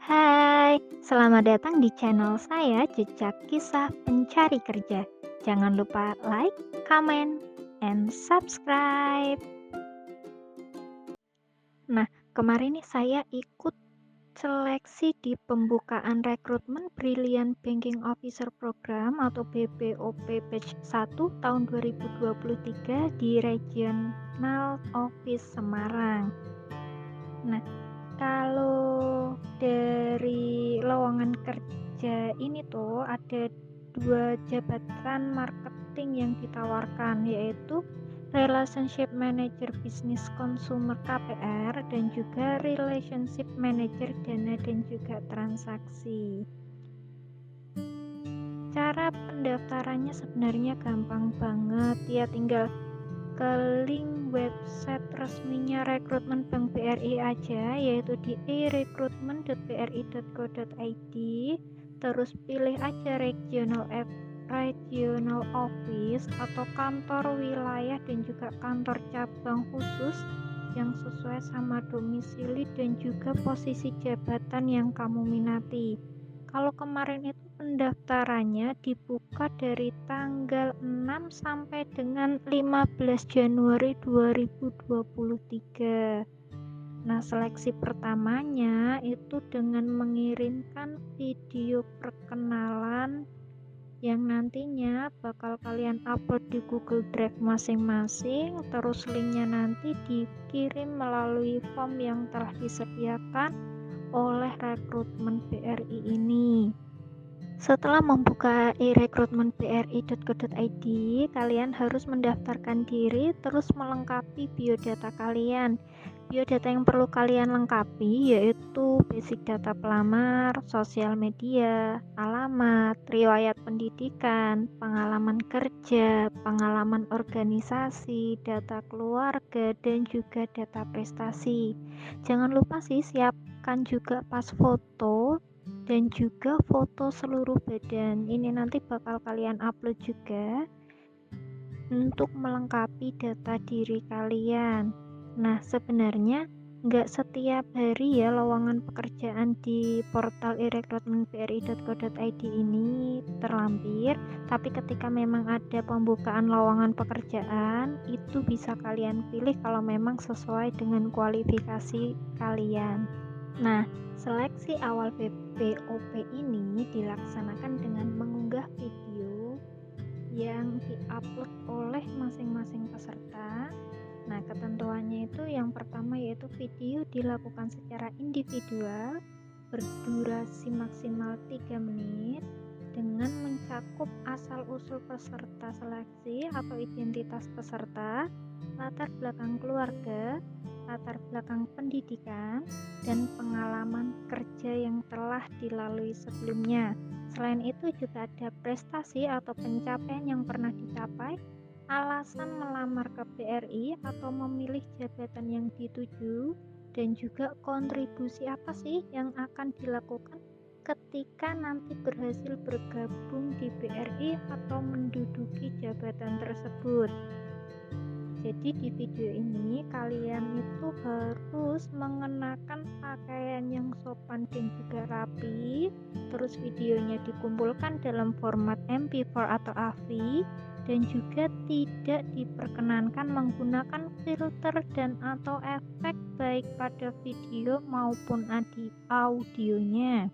Hai, selamat datang di channel saya Jejak Kisah Pencari Kerja. Jangan lupa like, comment, and subscribe. Nah, kemarin nih saya ikut seleksi di pembukaan rekrutmen Brilliant Banking Officer Program atau BBOP Batch 1 tahun 2023 di Regional Office Semarang. Nah, kalau dari lowongan kerja ini tuh ada 2 jabatan marketing yang ditawarkan, yaitu Relationship Manager Business Consumer KPR dan juga Relationship Manager Dana dan juga Transaksi. Cara pendaftarannya sebenarnya gampang banget, ya tinggal ke link website resminya rekrutmen Bank BRI aja, yaitu di e-recruitment.bri.go.id. Terus pilih aja regional office atau kantor wilayah dan juga kantor cabang khusus yang sesuai sama domisili dan juga posisi jabatan yang kamu minati. Kalau kemarin itu pendaftarannya dibuka dari tanggal 6 sampai dengan 15 Januari 2023. Nah, seleksi pertamanya itu dengan mengirimkan video perkenalan yang nantinya bakal kalian upload di Google Drive masing-masing, terus linknya nanti dikirim melalui form yang telah disediakan oleh rekrutmen BRI ini. Setelah membuka e-recruitment.bri.go.id, kalian harus mendaftarkan diri terus melengkapi biodata kalian. Biodata yang perlu kalian lengkapi yaitu basic data pelamar, sosial media, alamat, riwayat pendidikan, pengalaman kerja, pengalaman organisasi, data keluarga, dan juga data prestasi. Jangan lupa sih siapkan juga pas foto dan juga foto seluruh badan. Ini nanti bakal kalian upload juga untuk melengkapi data diri kalian. Nah, sebenarnya nggak setiap hari ya lowongan pekerjaan di portal e-recruitment.bri.go.id ini terlampir, tapi ketika memang ada pembukaan lowongan pekerjaan, itu bisa kalian pilih kalau memang sesuai dengan kualifikasi kalian. Nah, seleksi awal BPOP ini dilaksanakan dengan mengunggah video yang diupload oleh masing-masing peserta. Nah, ketentuannya itu yang pertama yaitu video dilakukan secara individual berdurasi maksimal 3 menit dengan mencakup asal-usul peserta seleksi atau identitas peserta, latar belakang keluarga, latar belakang pendidikan, dan pengalaman kerja yang telah dilalui sebelumnya. Selain itu juga ada prestasi atau pencapaian yang pernah dicapai, alasan melamar ke BRI atau memilih jabatan yang dituju, dan juga kontribusi apa sih yang akan dilakukan ketika nanti berhasil bergabung di BRI atau menduduki jabatan tersebut. Jadi di video ini kalian itu harus mengenakan pakaian yang sopan dan juga rapi. Terus videonya dikumpulkan dalam format MP4 atau AVI dan juga tidak diperkenankan menggunakan filter dan atau efek baik pada video maupun audionya.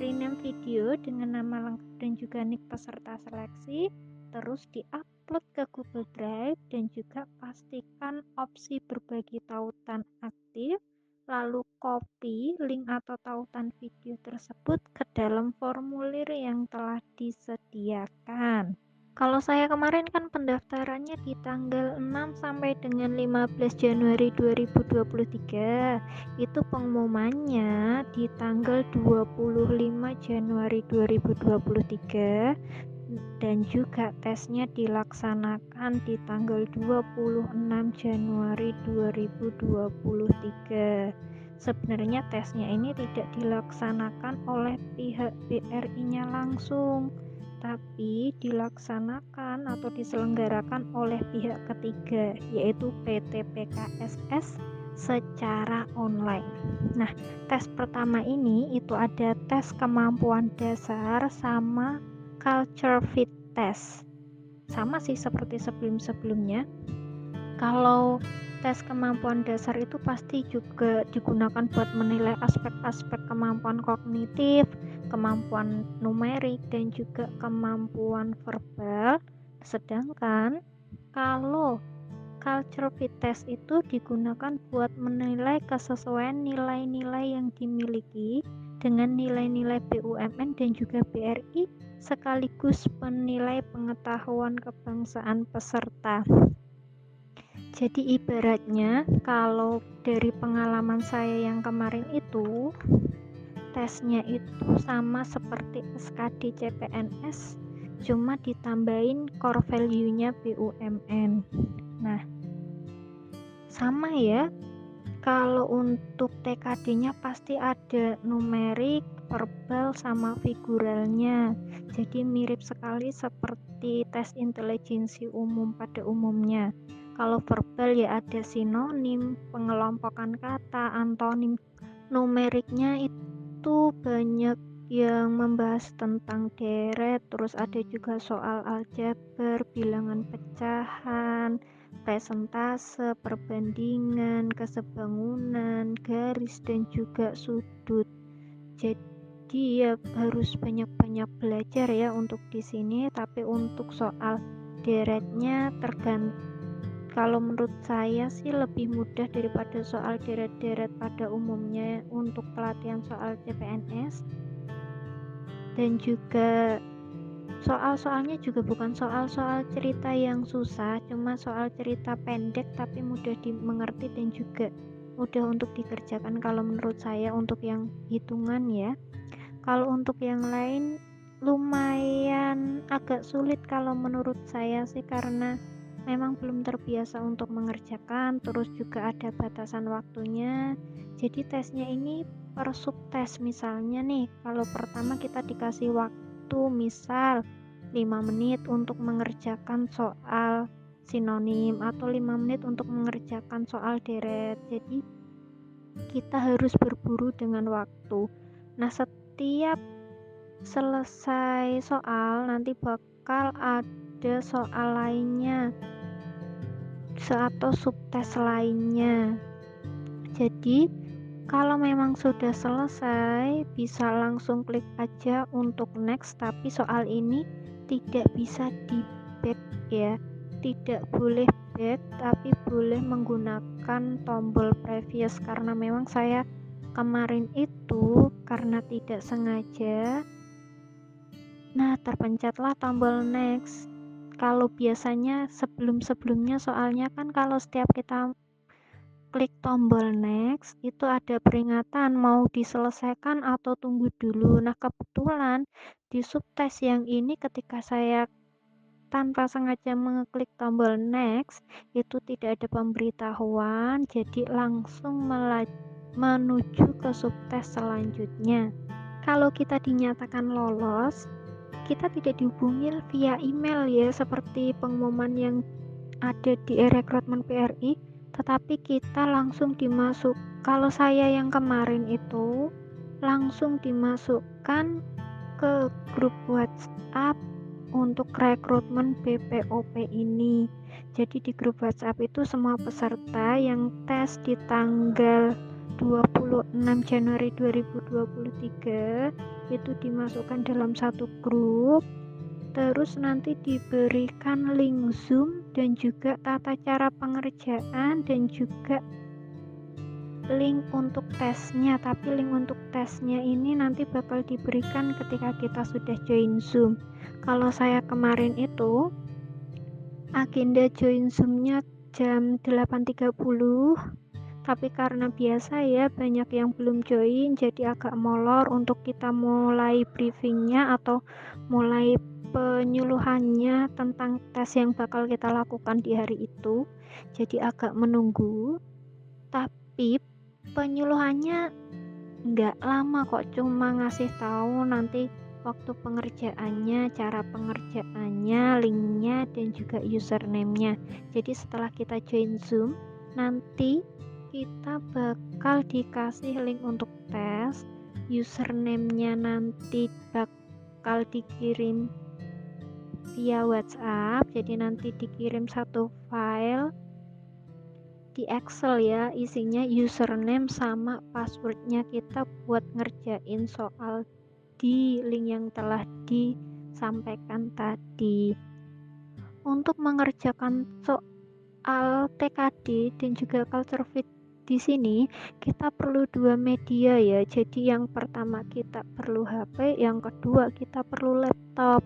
Rename video dengan nama lengkap dan juga nick peserta seleksi, terus di-upload ke Google Drive dan juga pastikan opsi berbagi tautan aktif, lalu copy link atau tautan video tersebut ke dalam formulir yang telah disediakan. Kalau saya kemarin kan pendaftarannya di tanggal 6 sampai dengan 15 Januari 2023. Itu pengumumannya di tanggal 25 Januari 2023 dan juga tesnya dilaksanakan di tanggal 26 Januari 2023. Sebenarnya tesnya ini tidak dilaksanakan oleh pihak BRI-nya langsung, tapi dilaksanakan atau diselenggarakan oleh pihak ketiga, yaitu PT PKSS secara online. Nah, tes pertama ini itu ada tes kemampuan dasar sama culture fit test. Sama sih seperti sebelum-sebelumnya. Kalau tes kemampuan dasar itu pasti juga digunakan buat menilai aspek-aspek kemampuan kognitif, kemampuan numerik, dan juga kemampuan verbal. Sedangkan kalau culture fit test itu digunakan buat menilai kesesuaian nilai-nilai yang dimiliki dengan nilai-nilai BUMN dan juga BRI sekaligus penilai pengetahuan kebangsaan peserta. Jadi ibaratnya kalau dari pengalaman saya yang kemarin itu, tesnya itu sama seperti SKD CPNS, cuma ditambahin core value-nya BUMN. Nah, sama ya, kalau untuk TKD-nya pasti ada numerik, verbal, sama figuralnya. Jadi mirip sekali seperti tes intelijensi umum pada umumnya. Kalau verbal ya ada sinonim, pengelompokan kata, antonim. Numeriknya itu banyak yang membahas tentang deret, terus ada juga soal aljabar, bilangan pecahan, presentase, perbandingan, kesebangunan, garis, dan juga sudut. Jadi ya harus banyak-banyak belajar ya untuk di sini, tapi untuk soal deretnya kalau menurut saya sih lebih mudah daripada soal deret-deret pada umumnya untuk pelatihan soal CPNS. Dan juga soal-soalnya juga bukan soal-soal cerita yang susah, cuma soal cerita pendek tapi mudah dimengerti dan juga mudah untuk dikerjakan kalau menurut saya untuk yang hitungan ya. Kalau untuk yang lain lumayan agak sulit kalau menurut saya sih, karena memang belum terbiasa untuk mengerjakan, terus juga ada batasan waktunya. Jadi tesnya ini per subtes. Misalnya nih, kalau pertama kita dikasih waktu misal 5 menit untuk mengerjakan soal sinonim atau 5 menit untuk mengerjakan soal deret. Jadi kita harus berburu dengan waktu. Nah, setiap selesai soal nanti bakal ada soal lainnya atau subtes lainnya. Jadi kalau memang sudah selesai bisa langsung klik aja untuk next, tapi soal ini tidak bisa di back ya, tidak boleh back, tapi boleh menggunakan tombol previous, karena memang saya kemarin itu karena tidak sengaja terpencatlah tombol next. Kalau biasanya sebelum-sebelumnya soalnya kan kalau setiap kita klik tombol next itu ada peringatan mau diselesaikan atau tunggu dulu. Nah, kebetulan di subtes yang ini ketika saya tanpa sengaja mengeklik tombol next itu tidak ada pemberitahuan, jadi langsung menuju ke subtes selanjutnya. Kalau kita dinyatakan lolos, kita tidak dihubungi via email ya seperti pengumuman yang ada di rekrutmen PRI, tetapi kita langsung dimasuk. Kalau saya yang kemarin itu langsung dimasukkan ke grup WhatsApp untuk rekrutmen BPOP ini. Jadi di grup WhatsApp itu semua peserta yang tes di tanggal 26 Januari 2023 itu dimasukkan dalam satu grup, terus nanti diberikan link Zoom dan juga tata cara pengerjaan dan juga link untuk tesnya. Tapi link untuk tesnya ini nanti bakal diberikan ketika kita sudah join Zoom. Kalau saya kemarin itu agenda join Zoom-nya jam 8.30, tapi karena biasa ya banyak yang belum join, jadi agak molor untuk kita mulai briefingnya atau mulai penyuluhannya tentang tes yang bakal kita lakukan di hari itu. Jadi agak menunggu, tapi penyuluhannya nggak lama kok, cuma ngasih tahu nanti waktu pengerjaannya, cara pengerjaannya, linknya, dan juga username-nya. Jadi setelah kita join Zoom, nanti kita bakal dikasih link untuk tes. Username-nya nanti bakal dikirim via WhatsApp, jadi nanti dikirim satu file di Excel ya, isinya username sama passwordnya kita buat ngerjain soal di link yang telah disampaikan tadi. Untuk mengerjakan soal TKD dan juga culture fit di sini kita perlu dua media ya. Jadi yang pertama kita perlu HP, yang kedua kita perlu laptop.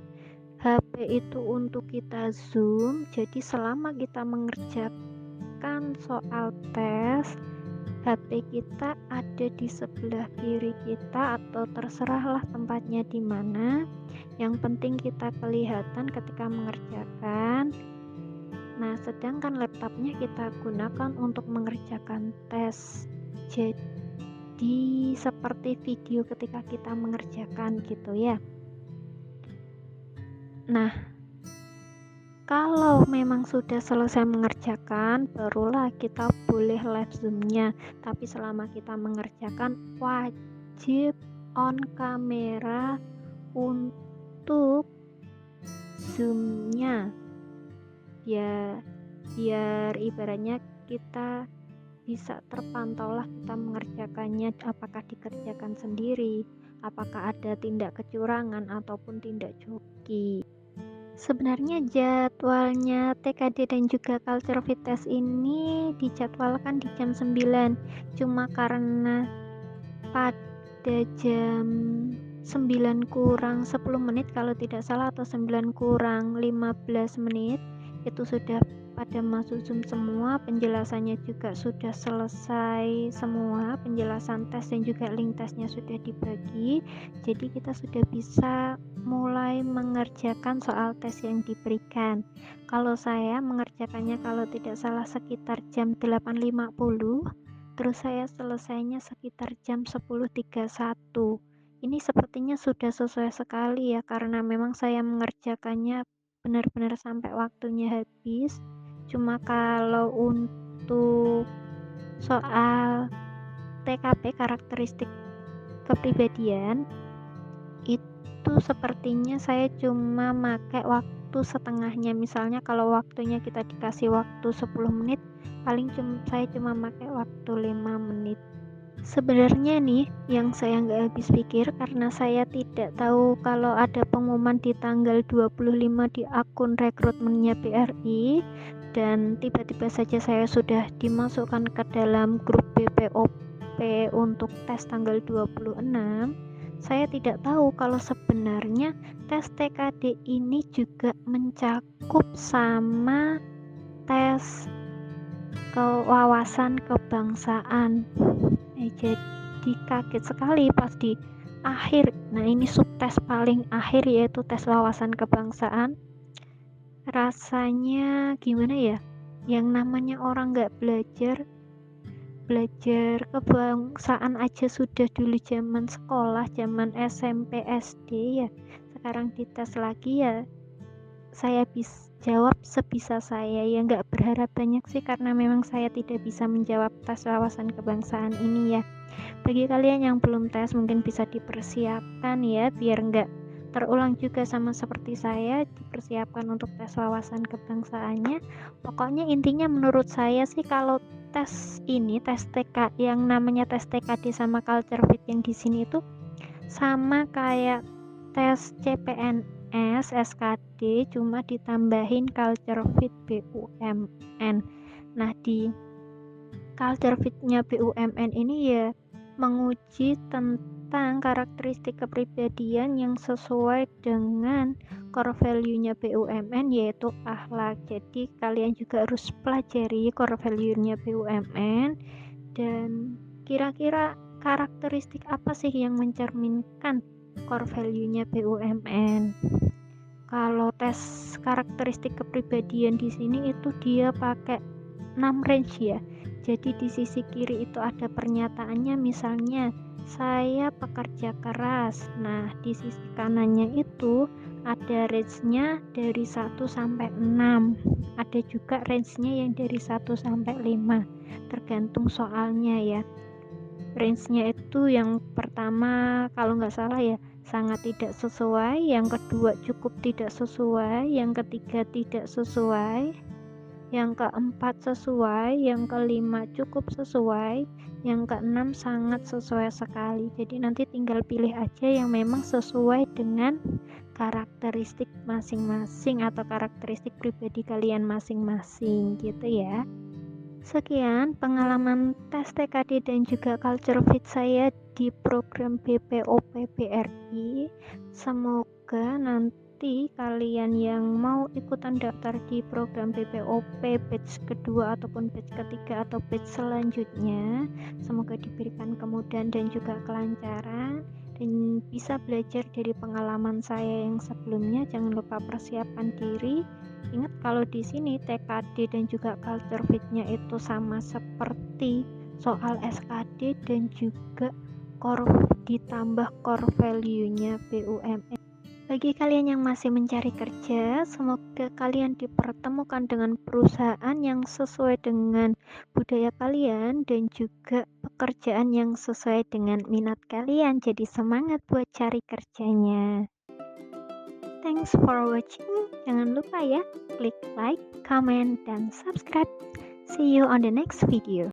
HP itu untuk kita Zoom, jadi selama kita mengerjakan soal tes, HP kita ada di sebelah kiri kita atau terserahlah tempatnya di mana. Yang penting kita kelihatan ketika mengerjakan. Nah, sedangkan laptopnya kita gunakan untuk mengerjakan tes. Jadi seperti video ketika kita mengerjakan gitu ya. Nah, kalau memang sudah selesai mengerjakan, barulah kita boleh live zoom-nya. Tapi selama kita mengerjakan, wajib on kamera untuk zoom-nya. Ya, biar ibaratnya kita bisa terpantau lah kita mengerjakannya, apakah dikerjakan sendiri, apakah ada tindak kecurangan ataupun tindak joki. Sebenarnya jadwalnya TKD dan juga culture fit test ini dijadwalkan di jam 9, cuma karena pada jam 9 kurang 10 menit kalau tidak salah, atau 9 kurang 15 menit itu sudah pada masuk Zoom semua, penjelasannya juga sudah selesai semua, penjelasan tes dan juga link tesnya sudah dibagi, jadi kita sudah bisa mulai mengerjakan soal tes yang diberikan. Kalau saya mengerjakannya kalau tidak salah sekitar jam 8.50, terus saya selesainya sekitar jam 10.31. Ini sepertinya sudah sesuai sekali ya, karena memang saya mengerjakannya benar-benar sampai waktunya habis. Cuma kalau untuk soal TKP, karakteristik kepribadian, itu sepertinya saya cuma pakai waktu setengahnya. Misalnya kalau waktunya kita dikasih waktu 10 menit, paling saya cuma pakai waktu 5 menit. Sebenarnya nih yang saya nggak habis pikir, karena saya tidak tahu kalau ada pengumuman di tanggal 25 di akun rekrutmennya BRI, dan tiba-tiba saja saya sudah dimasukkan ke dalam grup BPOP untuk tes tanggal 26. Saya tidak tahu kalau sebenarnya tes TKD ini juga mencakup sama tes kewawasan kebangsaan. Jadi kaget sekali pas di akhir. Nah, ini subtes paling akhir yaitu tes wawasan kebangsaan. Rasanya gimana ya? Yang namanya orang nggak belajar kebangsaan aja sudah dulu zaman sekolah, zaman SMP, SD ya. Sekarang dites lagi ya. Saya bisa jawab sebisa saya ya, nggak berharap banyak sih karena memang saya tidak bisa menjawab tes wawasan kebangsaan ini ya. Bagi kalian yang belum tes mungkin bisa dipersiapkan ya, biar nggak terulang juga sama seperti saya, dipersiapkan untuk tes wawasan kebangsaannya. Pokoknya intinya menurut saya sih kalau tes ini, tes TK yang namanya tes TKD sama culture fit yang di sini itu sama kayak tes CPNS SKD, cuma ditambahin culture fit BUMN. Nah, di culture fit-nya BUMN ini ya menguji tentang karakteristik kepribadian yang sesuai dengan core value-nya BUMN, yaitu akhlak. Jadi kalian juga harus pelajari core value-nya BUMN dan kira-kira karakteristik apa sih yang mencerminkan core value-nya BUMN. Kalau tes karakteristik kepribadian di sini itu dia pakai 6 range ya. Jadi di sisi kiri itu ada pernyataannya, misalnya saya pekerja keras. Nah, di sisi kanannya itu Ada range-nya dari 1 sampai 6. Ada juga range-nya yang dari 1 sampai 5. Tergantung soalnya ya. Range-nya itu yang pertama kalau nggak salah ya sangat tidak sesuai, yang kedua cukup tidak sesuai, yang ketiga tidak sesuai, yang keempat sesuai, yang kelima cukup sesuai, yang keenam sangat sesuai sekali. Jadi nanti tinggal pilih aja yang memang sesuai dengan karakteristik masing-masing atau karakteristik pribadi kalian masing-masing gitu ya. Sekian pengalaman tes TKD dan juga culture fit saya di program BPOP BRI. Semoga nanti kalian yang mau ikutan daftar di program BPOP batch kedua ataupun batch ketiga atau batch selanjutnya, semoga diberikan kemudahan dan juga kelancaran dan bisa belajar dari pengalaman saya yang sebelumnya. Jangan lupa persiapkan diri. Ingat kalau di sini TKD dan juga culture fit-nya itu sama seperti soal SKD dan juga ditambah core value-nya BUMN. Bagi kalian yang masih mencari kerja, semoga kalian dipertemukan dengan perusahaan yang sesuai dengan budaya kalian dan juga pekerjaan yang sesuai dengan minat kalian. Jadi semangat buat cari kerjanya. Thanks for watching. Jangan lupa ya, klik like, comment, dan subscribe. See you on the next video.